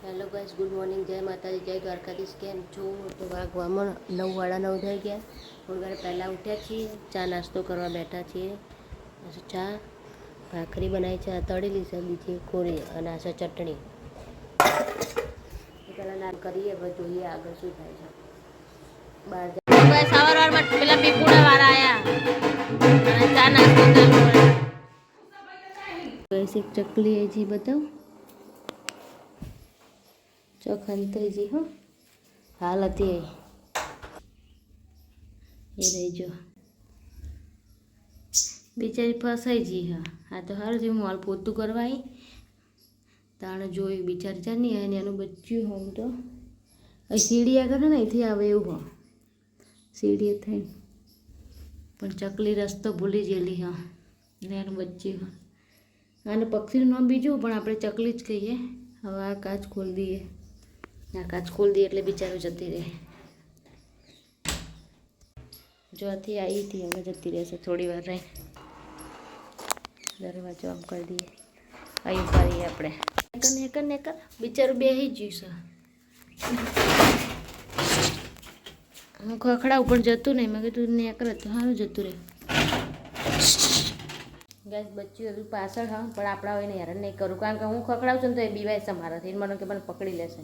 Hello guys, good morning, જય માતાજી, જય દ્વારકાધીશ. કેમ છો? તો વાગવામાં 9:30 થઈ ગયા. થોડી વાર પહેલાં ઉઠ્યા છીએ, ચા નાસ્તો કરવા બેઠા છીએ. ચા ભાખરી બનાવી છે, તળેલી છે, બીજી કોરી અને આ છે ચટણી. પહેલાં નાન કરીએ, હવે જોઈએ આગળ શું થાય છે. બહાર સવારમાં પેલા પીપુડા વાળા આવ્યા અને ચા નાસ્તો ચાલુ એક ચકલી એ જી બતાવ ચોખંતરીજી હો હાલ હતી એ રહી જો બિચારી ફસાઈ જી. હા તો સારું થયું મોલ પોતું કરવાય તાણે જોયું બિચારી ચાર નહીં આવે ને એનું બચ્યું હોમ તો સીડી આગળ ને અહીંથી આવે એવું હો સીડીએ થઈને પણ ચકલી રસ્તો ભૂલી ગયેલી હા ને એનું બચ્યું હા અને પક્ષીનું નામ બીજું પણ આપણે ચકલી જ કહીએ. હવે આ કાચ ખોલી દઈએ, આ કાચ ખોલી દઈએ એટલે બિચારું જતી રહે. જો આથી આવી હતી હવે જતી રહેશે થોડી વાર રહી. દરવાજો આમ કરી દઈએ, અહીં ફરીએ આપણે. નેકર બિચારું બેસી ગયું છે. હું ખખડાવું પણ જતું નહીં. મેં કીધું નેકર તો સારું જતું રહે. ગેસ બચ્યું હતું પાછળ હા પણ આપણા હોય ને હેરાન નહીં કરું કારણ કે હું ખખડાવું છું ને તો એ બીવાય છે મારાથી મને કે મને પકડી લેશે.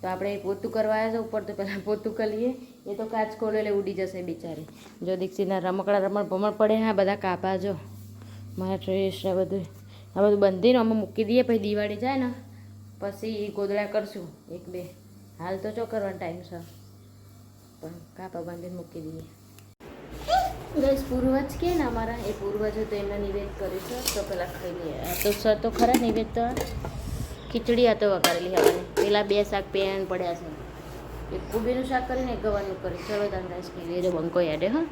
તો આપણે પોતું કરવા આવ્યા છે ઉપર તો પહેલાં પોતું કરીએ. એ તો કાચ ખોલે એટલે ઉડી જશે બિચારી. જો દીક્ષિતના રમકડા ભમણ પડે હા બધા કાપા જો મારા ડ્રેસ ને બધું આ બધું બંધીને અમે મૂકી દઈએ પછી દિવાળી જાય ને પછી ગોદડા કરશું એક બે. હાલ તો ચો કરવાનો ટાઈમ છે પણ કાપા બાંધીને મૂકી દઈએ. ગેસ પૂર્વજ કે ને અમારા એ પૂર્વજો તો એમને નિવેદ કર્યું છે તો પેલા ખાઈ લઈએ. આ તો સર તો ખરા નિવેદ તો ખીચડી આ તો વઘારેલી હવાની. પેલા બે શાક પેન પડ્યા છે. એક કુબીનું શાક કરીને એક ગવાનું કરી. ચલો તમે રાઈસ ખાઈ લઈએ. બંકો યાદે હા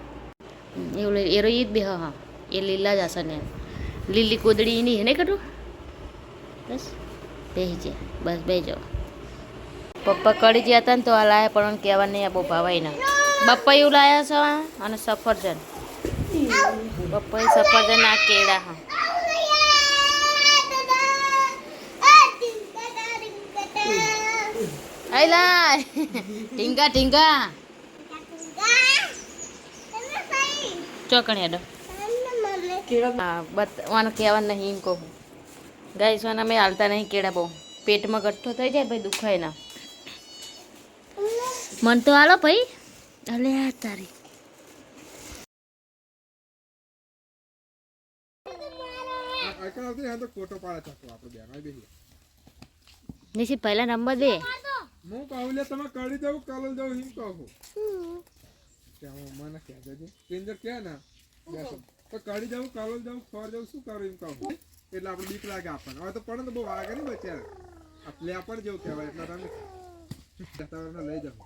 એવું એરો ઈ જ બે હા એ લીલા જ હશે ને લીલી કોદડી નહીં એને કટું બસ બેસી જાય બસ બે જાઓ. પપ્પા કડી ગયા હતા ને તો આ લાયા પણ કહેવા નહીં આ બહુ ભાવાય ના. બપ્પા એવું લાયા છે અને સફરજન પપ્પાએ સફરજન આ કેળા હા આયલા ટીંગા ટીંગા ચોકણી અડો હા બતાવવાનું કહેવા નહીં એમ કહું. ગાઈસ વાના મેં હાલતા નહીં કેળા બહુ પેટમાં ગઠ્ઠો થઈ જાય ભાઈ દુખાય ના. મન તો હાલો ભાઈ અલે તારી નિશિત પહેલા નંબર દે. હું કહું લે તમે કરી દઉં કલર દઉં એમ કહું ત્યાં મને કહેજો છે કેન્દ્ર કે ના બેસો તો કરી દઉં કલર દઉં ફર દઉં શું કરું એમ કહું એટલે આપણે બીક લાગે આપણને. હવે તો પણ તો બહુ વાગે ને બચ્યા આપણે પણ જેવું કહેવાય એટલે તમે લઈ જાઓ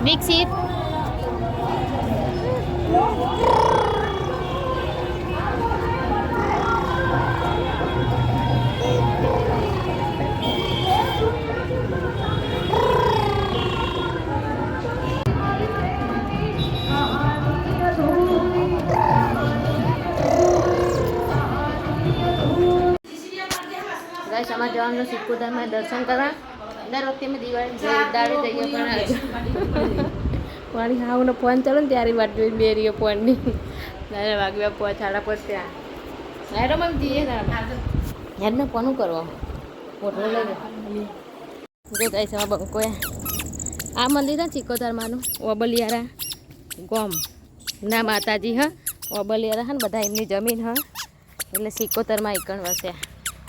વિકસિત સમાજ જવાનું સિક્કોતરમાં દર્શન કરવા. દર વખતે અમે દિવાળી દાડે જઈએ પણ મારી હાવનો ફોન ચાલો ને ત્યારે વાત જોઈ બેરીઓ ફોનની ત્યારે વાગ્યા પોચ સાડા પોચ ત્યાં હેરો મને જઈએ હેરને ફોનું કરવા હોટલો લઈ જો જાય છે બંકો આ મંદિર છે સિક્કોતરમાંનું ઓબલિયારા ગોમ ના માતાજી હા ઓબલિયારા હા ને બધા એમની જમીન હા એટલે સિક્કોતરમાં એકણ વસે.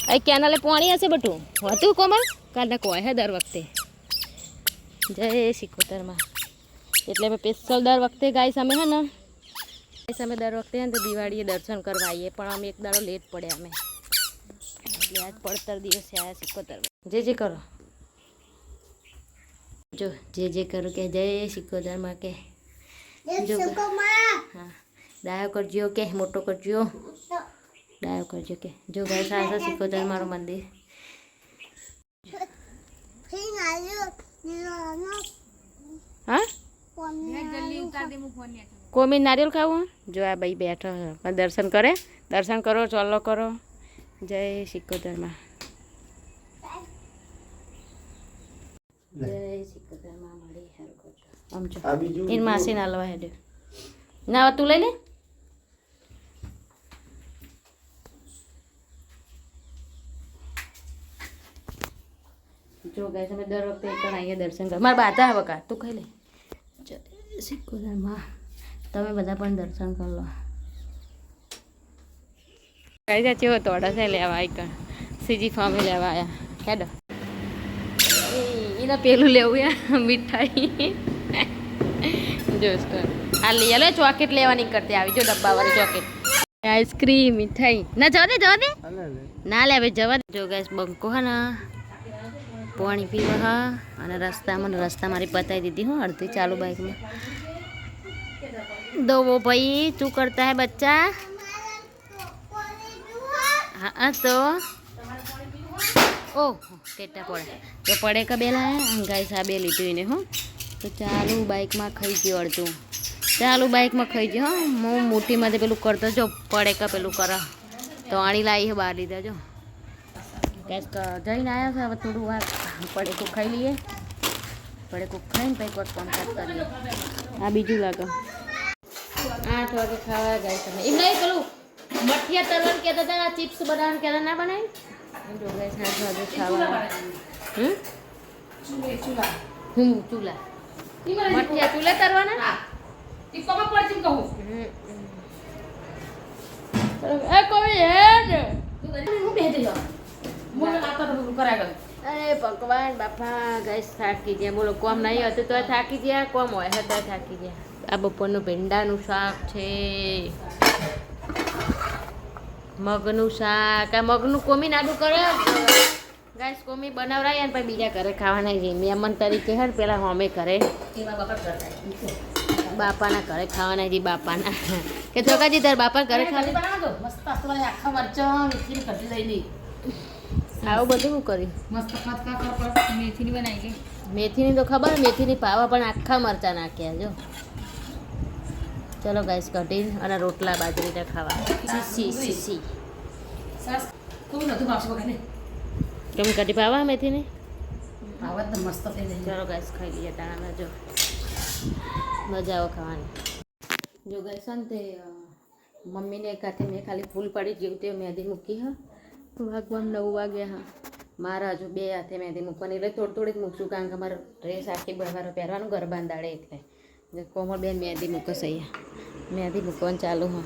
અહીં કેનાલે પાણી હશે બટું હતું કોમલ કાલના કોઈ હે દર વખતે જય સિક્કોતરમાં એટલે અમે સ્પેશિયલ દર વખતે ગાઈસ અમે હે ને ગાઈસ અમે દર વખતે હે ને તો દિવાળીએ દર્શન કરવા આવીએ પણ અમે એક દાડો લેટ પડ્યા અમે એટલે આજ પડતર દિવસે આવ્યા સિક્કોતરમાં. જે કરો જો જે કરો કે જય સિક્કોતરમાં કે જો હા ડાયો કરજો કે મોટો કરજો ડાયો કરજો કે જો ગાઈસ આ સિક્કોતર મારું મંદિર. હા કોમી નારિયેલ ખાવું જો આ ભાઈ બેઠો દર્શન કરે દર્શન કરો ચોલો કરો જય સિક્કોતરમાં. જય સિકંદર માં મળી હેર કરજો આમ જો આ બીજું એન માસી ના લવા હેડે ના તું લઈ લે જો ગાઈસ અમે દર વખતે એકણ આવીએ દર્શન કરવા મારા બાતા હવે કા તું ખાઈ લે જય સિકંદર માં તમે બધા પણ દર્શન કરી લો કઈ જા ચેવો તોડા છે લેવા આઈકણ સીજી ફામે લેવા આયા હેડો એના પેલું લેવું યાર મીઠાઈ જોસ્ટ આ લઈ લે ચોકેટ લેવાની કરતી આવી જો ડબ્બાવાળી ચોકેટ આઈસ્ક્રીમ મીઠાઈ ના જવા દે ના લે હવે જવા દે જો ગાઈસ બંકો હા ને પાણી પીવા હા અને રસ્તા મારી પતાવી દીધી હું અડધી ચાલુ બાઇકમાં दो वो भाई तू करता है बच्चा हाँ तो ओह केटा पड़े तो पड़े का बेला है गाइस आ बे लीधું એને હો તો ચાલુ બાઇકમાં ખાઈ ગયો અડધું ચાલુ બાઇકમાં ખાઈ ગયો હો હું મોટીમાંથી પેલું કરતો જો પડે કા પેલું કર તો આણી લાવી હે બહાર લીધા જો ગેસ જઈને આવ્યા છે હવે થોડું વાર પડે કો ખાઈ લઈએ પડે કો ખાઈને પછી કોટ કોન્ટેક્ટ કરીએ આ બીજું લાગે 8 વાગે ખાવા જાય તમે એમ નહીં પેલું મઠિયા તરવાનું કહેતા હતા ચિપ્સ બનાવવાનું કહેતા ના બનાવી જો ગાઈસ 8 વાગે ખાવા ચૂલા મઠિયા ચૂલે તરવાના એ કોઈ હેડ અરે ભગવાન બાપા ગાઈસ થાકી ગયા બોલો કોમ નહીં હતું તો થાકી ગયા કોમ હોય તો થાકી ગયા આ બપોરનું ભીંડાનું શાક છે મગનું શાક આ મગનું કોમી નાડું કરે ગાઈસ કોમી બનાવરાય અને પછી બીજા ઘરે ખાવાના છે મહેમાન તરીકે હે ને પેલા હોમે ઘરે બાપાના ઘરે ખાવાના છે બાપાના કે ચોકાજી તાર બાપા ઘરે ખાવા મસ્ત આખા મરચાં મીઠી કઢી લઈ લી આવું બધું શું કર્યું મસ્ત ફટકા મેથીની બનાવી ગઈ મેથીની તો ખબર મેથીની પાવા પણ આખા મરચાં નાખ્યા જો ચલો ગાઈસ કઢી અને રોટલા બાજરીના ખાવા સી સરસ કોઈ નથી ભાવશે વગર તમે કઢી પાવા મેથીની આવા તો મસ્ત થઈ જાય ચલો ગાઈસ ખાઈ લઈએ તાણા જો મજા આવે ખાવાની જો ગાઈસ અંતે મમ્મીને કાંઠે મેં ખાલી ફૂલ પાડી જેવું તે મહેંદી મૂકી હા વાગવામાં 9 વાગ્યા હા મારા હજુ 2 હાથે મહેંદી મૂકવાની એટલે થોડી જ મૂકશું કારણ કે મારો ડ્રેસ આખી બહાર પહેરવાનું ગરબા દાડે એટલે કોમળબેન મહેંદી મૂકસ અહીંયા મહેંદી મૂકવાનું ચાલુ હા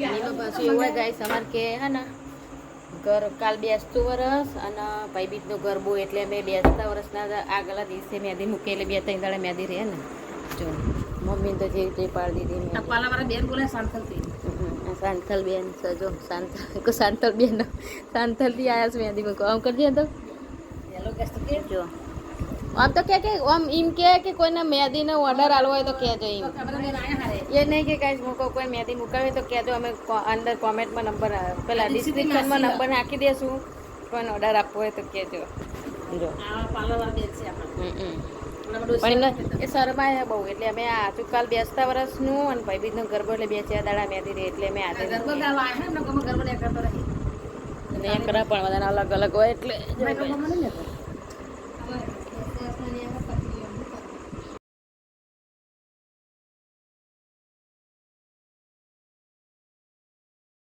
એમાં પાછું એવું હોય ગાઈસ અમારે કે હે ને કાલ બેસતું વરસ અને ભાઈ બીજનો ગરબો એટલે અમે બેસતા વર્ષના આગલા દિવસે મહેંદી મૂકી એટલે 2-3 દાડા મહેંદી રહે ને જો મમ્મીને તો જે રીતે પાડી દીધી પાલા મારા બેન બોલે શાંતલથી શાંતલ બેન સજો શાંતલ બેન શાંતલથી આવ્યા છે મહેંદી મૂકવા આમ કરજે તો હેલો ગેસ તો કે જો આમ તો કે આમ એમ કે કોઈને મહેંદીનો ઓર્ડર આલવો હોય તો કહેજો એમ બધા બેન આયા હારે એ નહીં કે કાંઈ મૂકો કોઈ મહેંદી મુકાવે તો કહેજો અમે અંદર કોમેન્ટમાં નંબર પેલા ડિસ્ક્રિપ્શનમાં નંબર નાખી દઈશું કોઈને ઓર્ડર આપવો હોય તો કહેજો જો આ પાલા વાળા બેન છે આપણા પણ એ શરમાય બહુ એટલે અમે આ કાલ બેસતા વર્ષનું અને ભાઈબીજનો ગરબો એટલે 2-4 દાડા મહેંદી રહે એટલે અમે આજે ગરબા ગાવા આયા હે ને ગમે ગરબા ને કરતો રહે એકરા પણ બધાના અલગ અલગ હોય એટલે મેં ગરબા મને ને